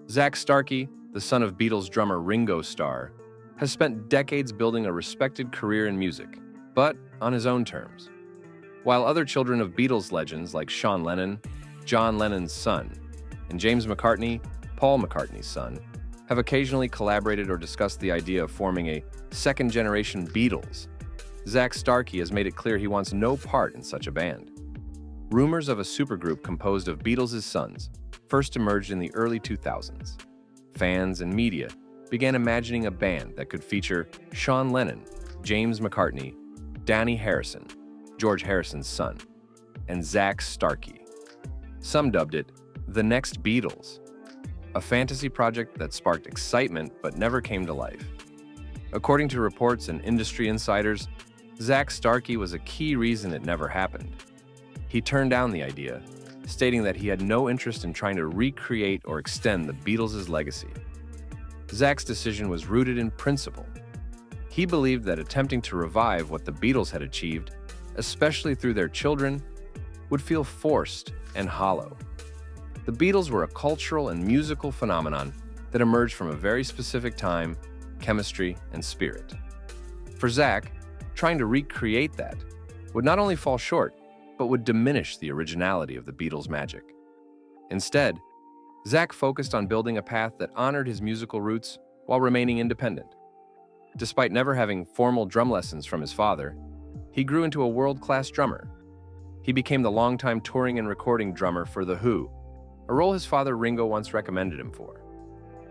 Zak Starkey, the son of Beatles drummer Ringo Starr, has spent decades building a respected career in music, but on his own terms. While other children of Beatles legends like Sean Lennon, John Lennon's son, and James McCartney, Paul McCartney's son, have occasionally collaborated or discussed the idea of forming a second-generation Beatles, Zak Starkey has made it clear he wants no part in such a band. Rumors of a supergroup composed of Beatles' sons first emerged in the early 2000s. Fans and media began imagining a band that could feature Sean Lennon, James McCartney, Dhani Harrison, George Harrison's son, and Zak Starkey. Some dubbed it the next Beatles, a fantasy project that sparked excitement but never came to life. According to reports and industry insiders, Zak Starkey was a key reason it never happened. He turned down the idea, stating that he had no interest in trying to recreate or extend the Beatles' legacy. Zak's decision was rooted in principle. He believed that attempting to revive what the Beatles had achieved, especially through their children, would feel forced and hollow. The Beatles were a cultural and musical phenomenon that emerged from a very specific time, chemistry, and spirit. For Zak, trying to recreate that would not only fall short, but would diminish the originality of the Beatles' magic. Instead, Zak focused on building a path that honored his musical roots while remaining independent. Despite never having formal drum lessons from his father, he grew into a world-class drummer. He became the longtime touring and recording drummer for The Who, a role his father Ringo once recommended him for.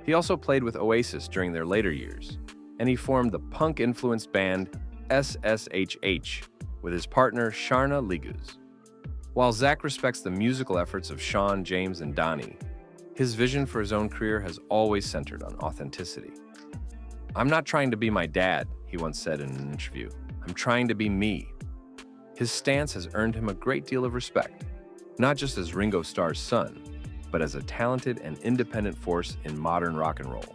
He also played with Oasis during their later years, and he formed the punk-influenced band SSHH with his partner Sharna Liguz. While Zak respects the musical efforts of Sean, James, and Dhani, his vision for his own career has always centered on authenticity. "I'm not trying to be my dad," he once said in an interview. "I'm trying to be me." His stance has earned him a great deal of respect, not just as Ringo Starr's son, but as a talented and independent force in modern rock and roll.